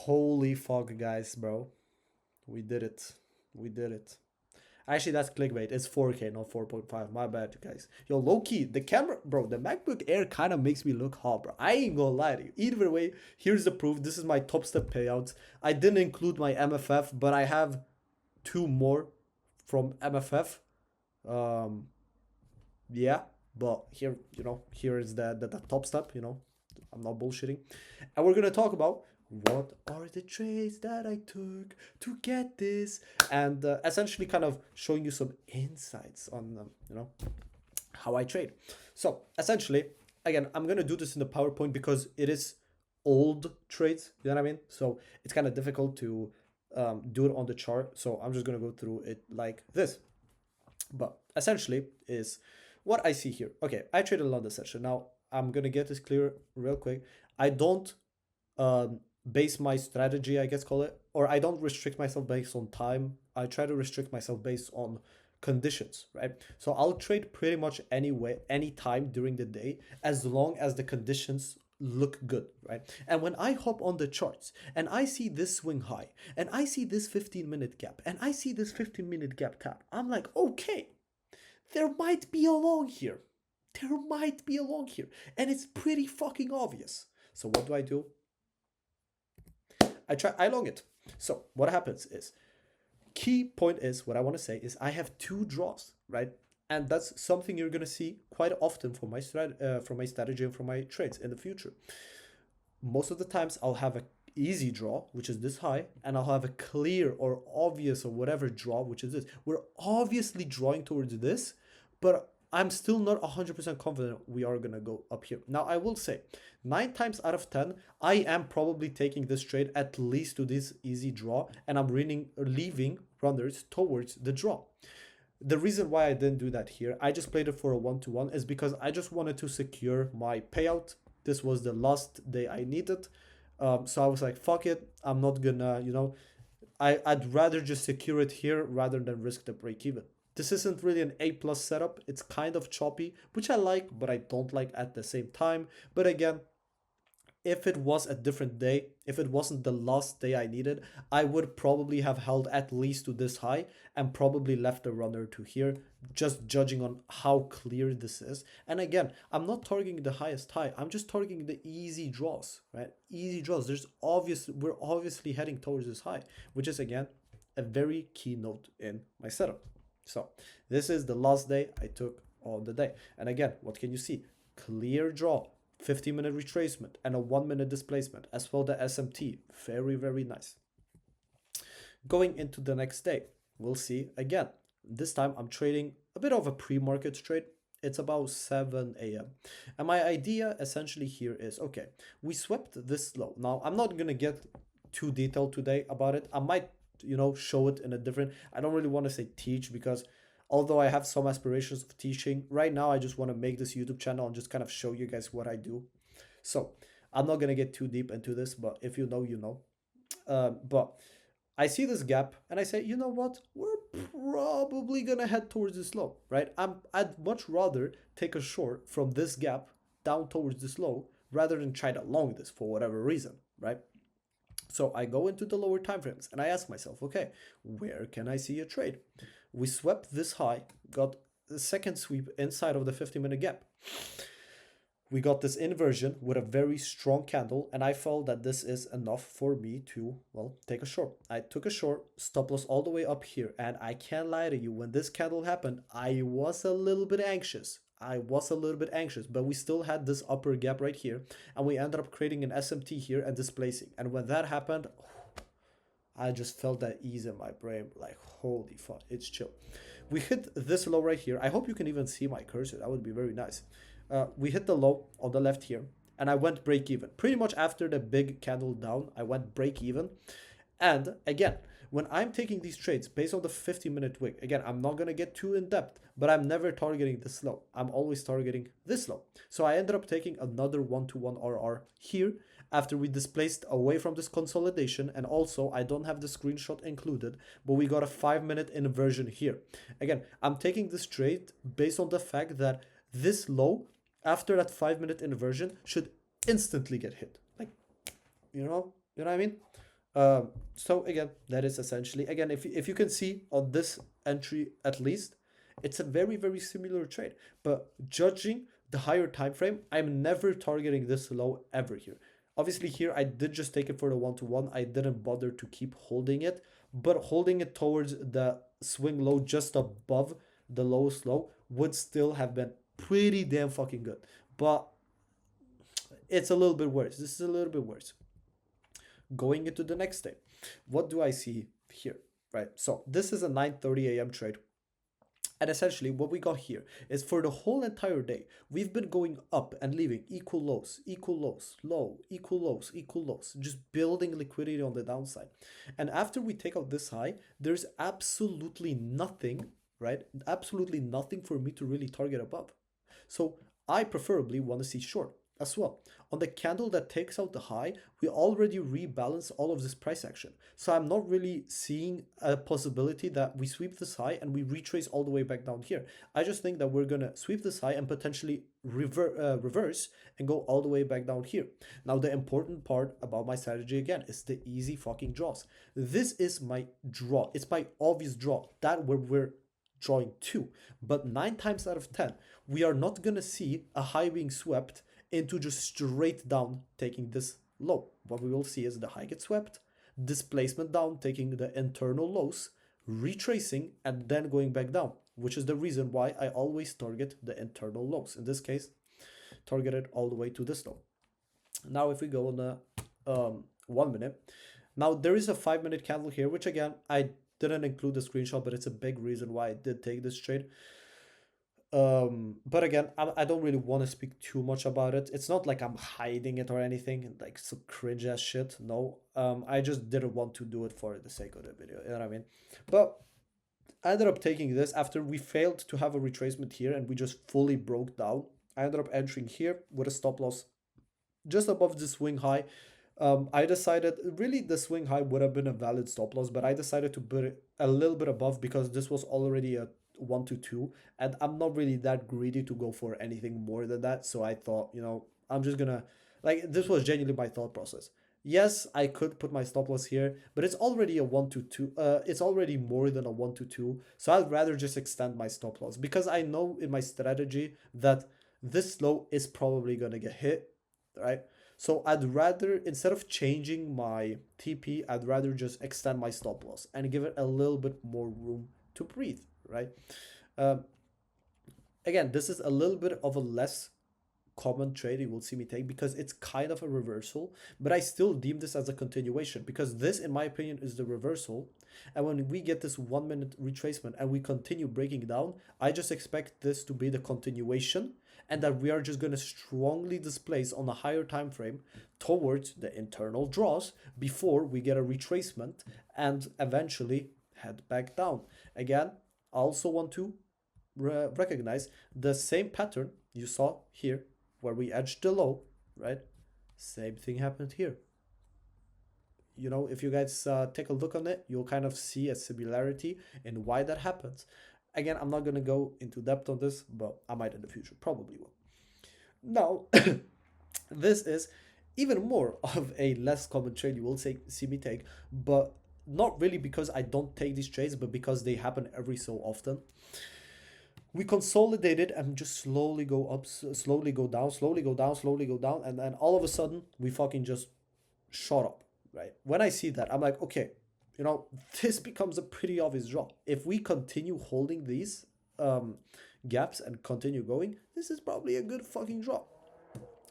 Holy fuck, guys, bro. We did it. We did it. Actually, that's clickbait. It's 4K, not 4.5. My bad, guys. Yo, low key, the camera, bro, the MacBook Air kind of makes me look hot, bro. I ain't gonna lie to you. Either way, here's the proof. This is my top step payouts. I didn't include my MFF, but I have two more from MFF. Um, yeah, but here, here is the top step, I'm not bullshitting. And we're gonna talk about what are the trades that I took to get this, and essentially kind of showing you some insights on how I trade. So essentially, again, I'm gonna do this in the PowerPoint because it is old trades. You know what I mean? So it's kind of difficult to do it on the chart. So I'm just gonna go through it like this. But essentially is what I see here. Okay, I traded a London session. Now I'm gonna get this clear real quick. I don't base my strategy, I guess call it, or I don't restrict myself based on time. I try to restrict myself based on conditions, right? So I'll trade pretty much anyway, anytime during the day, as long as the conditions look good, right? And when I hop on the charts and I see this swing high and I see this 15-minute gap and I see this 15-minute gap tap, I'm like, okay, there might be a long here. There might be a long here. And it's pretty fucking obvious. So what do? I long it. So what happens is, key point is, what I want to say is I have two draws, right? And that's something you're gonna see quite often from my strategy and from my trades in the future. Most of the times I'll have a easy draw, which is this high, and I'll have a clear or obvious or whatever draw, which is this. We're obviously drawing towards this, but I'm still not 100% confident we are gonna go up here. Now I will say, 9 times out of 10, I am probably taking this trade at least to this easy draw, and I'm leaving runners towards the draw. The reason why I didn't do that here, I just played it for a 1-to-1, is because I just wanted to secure my payout. This was the last day I needed. So I was like, fuck it. I'm not gonna, I'd rather just secure it here rather than risk the break even. This isn't really an A plus setup. It's kind of choppy, which I like, but I don't like at the same time. But again, if it was a different day, if it wasn't the last day I needed, I would probably have held at least to this high and probably left a runner to here, just judging on how clear this is. And again, I'm not targeting the highest high. I'm just targeting the easy draws, right? Easy draws. We're obviously heading towards this high, which is again, a very key note in my setup. So this is the last day I took on the day. And again, what can you see? Clear draw, 15-minute retracement, and a 1-minute displacement, as well the SMT. Very, very nice. Going into the next day, we'll see again. This time I'm trading a bit of a pre-market trade. It's about 7 a.m. And my idea essentially here is, okay, we swept this low. Now, I'm not going to get too detailed today about it. I might show it in a different, I don't really want to say teach, because although I have some aspirations of teaching, right now I just want to make this YouTube channel and just kind of show you guys what I do. So I'm not going to get too deep into this, but if you know, you know. But I see this gap and I say, you know what, we're probably going to head towards this low, right? I'd much rather take a short from this gap down towards this low rather than try to long this for whatever reason, right? So I go into the lower time frames and I ask myself, okay, where can I see a trade? We swept this high, got the second sweep inside of the 50-minute gap. We got this inversion with a very strong candle, and I felt that this is enough for me to, well, take a short. I took a short, stop loss all the way up here, and I can't lie to you, when this candle happened, I was a little bit anxious. But we still had this upper gap right here, and we ended up creating an SMT here and displacing. And when that happened, I just felt that ease in my brain, like, holy fuck, it's chill. We hit this low right here. I hope you can even see my cursor. That would be very nice. We hit the low on the left here, and I went break even. Pretty much after the big candle down, I went break even. And again, when I'm taking these trades based on the 50-minute wick, again, I'm not going to get too in depth, but I'm never targeting this low. I'm always targeting this low. So I ended up taking another 1-to-1 RR here after we displaced away from this consolidation. And also, I don't have the screenshot included, but we got a 5-minute inversion here. Again, I'm taking this trade based on the fact that this low, after that 5-minute inversion, should instantly get hit. Like, you know what I mean? So again, that is essentially, again, if you can see on this entry at least, it's a very very similar trade. But judging the higher time frame, I'm never targeting this low ever here. Obviously here I did just take it for the 1-to-1. I didn't bother to keep holding it, but holding it towards the swing low just above the lowest low would still have been pretty damn fucking good. But it's a little bit worse. This is a little bit worse. Going into the next day, what do I see here? Right, so this is a 9:30 a.m. trade. And essentially, what we got here is for the whole entire day, we've been going up and leaving equal lows, low, equal lows, equal lows, just building liquidity on the downside. And after we take out this high, there's absolutely nothing, right? Absolutely nothing for me to really target above. So I preferably want to see short as well. On the candle that takes out the high, we already rebalance all of this price action. So I'm not really seeing a possibility that we sweep this high and we retrace all the way back down here. I just think that we're gonna sweep this high and potentially reverse and go all the way back down here. Now the important part about my strategy again is the easy fucking draws. This is my draw. It's my obvious draw. That where we're drawing to. But 9 times out of 10, we are not gonna see a high being swept into just straight down taking this low. What we will see is the high gets swept, displacement down taking the internal lows, retracing and then going back down, which is the reason why I always target the internal lows. In this case, targeted all the way to this low. Now if we go on the 1 minute, now there is a 5-minute candle here, which again I didn't include the screenshot, but it's a big reason why I did take this trade. But again, I don't really want to speak too much about it. It's not like I'm hiding it or anything, like some cringe ass shit. No, I just didn't want to do it for the sake of the video. You know what I mean? But I ended up taking this after we failed to have a retracement here and we just fully broke down. I ended up entering here with a stop loss just above the swing high. I decided really the swing high would have been a valid stop loss, but I decided to put it a little bit above because this was already a 1-to-2 and I'm not really that greedy to go for anything more than that. So I thought, I'm just gonna, like, this was genuinely my thought process. Yes, I could put my stop loss here, but it's already a 1-to-2. It's already more than a 1-to-2. So I'd rather just extend my stop loss because I know in my strategy that this low is probably gonna get hit, right? So I'd rather, instead of changing my TP, I'd rather just extend my stop loss and give it a little bit more room to breathe, right? Um, Again, this is a little bit of a less common trade you will see me take because it's kind of a reversal, but I still deem this as a continuation because this, in my opinion, is the reversal. And when we get this 1-minute retracement and we continue breaking down, I just expect this to be the continuation and that we are just going to strongly displace on a higher time frame towards the internal draws before we get a retracement and eventually head back down. Again, I also want to recognize the same pattern you saw here where we edged the low, right? Same thing happened here. If you guys take a look on it, you'll kind of see a similarity in why that happens. Again, I'm not going to go into depth on this, but I might in the future, probably will. Now, this is even more of a less common trade you will see me take, but not really because I don't take these trades, but because they happen every so often. We consolidated and just slowly go up, slowly go down, slowly go down, slowly go down, and then all of a sudden we fucking just shot up, right? When I see that, I'm like, okay, this becomes a pretty obvious draw. If we continue holding these gaps and continue going, this is probably a good fucking draw.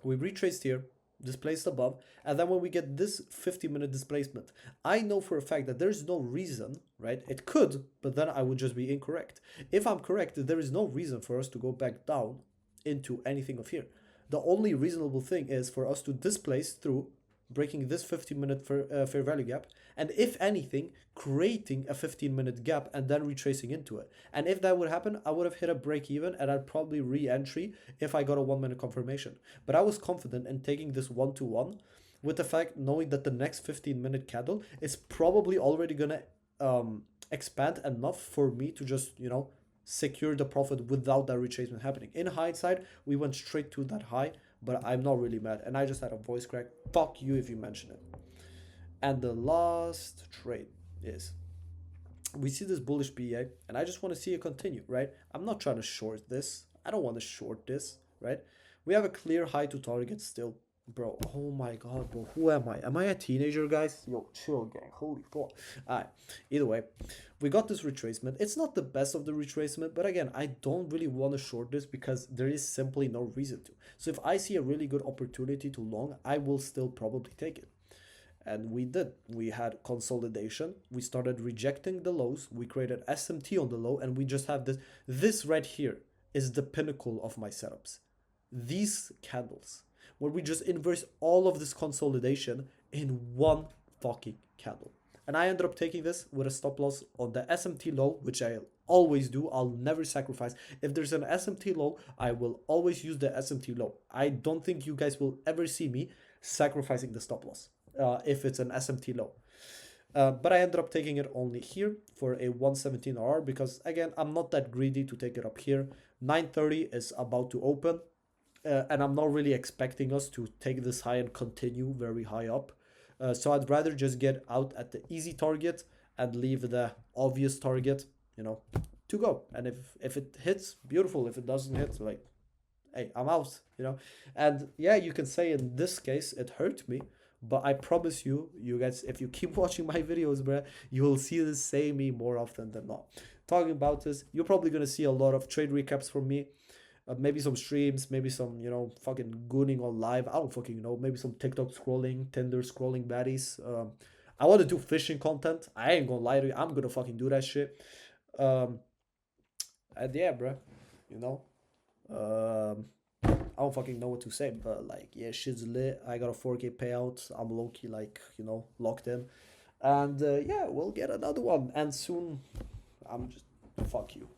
We retraced here, displaced above, and then when we get this 50-minute displacement, I know for a fact that there's no reason, right? It could, but then I would just be incorrect. If I'm correct, there is no reason for us to go back down into anything of here. The only reasonable thing is for us to displace through breaking this 15-minute fair value gap, and if anything, creating a 15-minute gap and then retracing into it. And if that would happen, I would have hit a break even and I'd probably re-entry if I got a 1-minute confirmation. But I was confident in taking this 1-to-1 with the fact knowing that the next 15-minute candle is probably already gonna expand enough for me to just, secure the profit without that retracement happening. In hindsight, we went straight to that high, but I'm not really mad. And I just had a voice crack. Fuck you if you mention it. And the last trade is we see this bullish BA, and I just want to see it continue, right? I'm not trying to short this. I don't want to short this, right? We have a clear high to target still. Bro, oh my god, bro, who am I? Am I a teenager, guys? Yo, chill, gang. Holy fuck. Alright, either way, we got this retracement. It's not the best of the retracement, but again, I don't really want to short this because there is simply no reason to. So if I see a really good opportunity to long, I will still probably take it. And we did. We had consolidation. We started rejecting the lows. We created SMT on the low, and we just have this. This right here is the pinnacle of my setups. These candles, where we just inverse all of this consolidation in one fucking candle. And I ended up taking this with a stop loss on the SMT low, which I always do. I'll never sacrifice. If there's an SMT low, I will always use the SMT low. I don't think you guys will ever see me sacrificing the stop loss if it's an SMT low. But I ended up taking it only here for a 117 RR because, again, I'm not that greedy to take it up here. 930 is about to open, and I'm not really expecting us to take this high and continue very high up. So I'd rather just get out at the easy target and leave the obvious target, you know, to go. And if it hits, beautiful. If it doesn't hit, like, hey, I'm out, you know. And yeah, you can say in this case it hurt me, but I promise you, you guys, if you keep watching my videos, bro, you will see this say me more often than not. Talking about this, you're probably gonna see a lot of trade recaps from me. Maybe some streams, maybe some, you know, fucking gooning on live. I don't fucking know. Maybe some TikTok scrolling, Tinder scrolling baddies. I want to do fishing content. I ain't gonna lie to you. I'm gonna fucking do that shit. And yeah, bro, you know, I don't fucking know what to say, but like, yeah, shit's lit. I got a 4K payout. I'm low key, like, you know, locked in. And yeah, we'll get another one. And soon, I'm just, fuck you.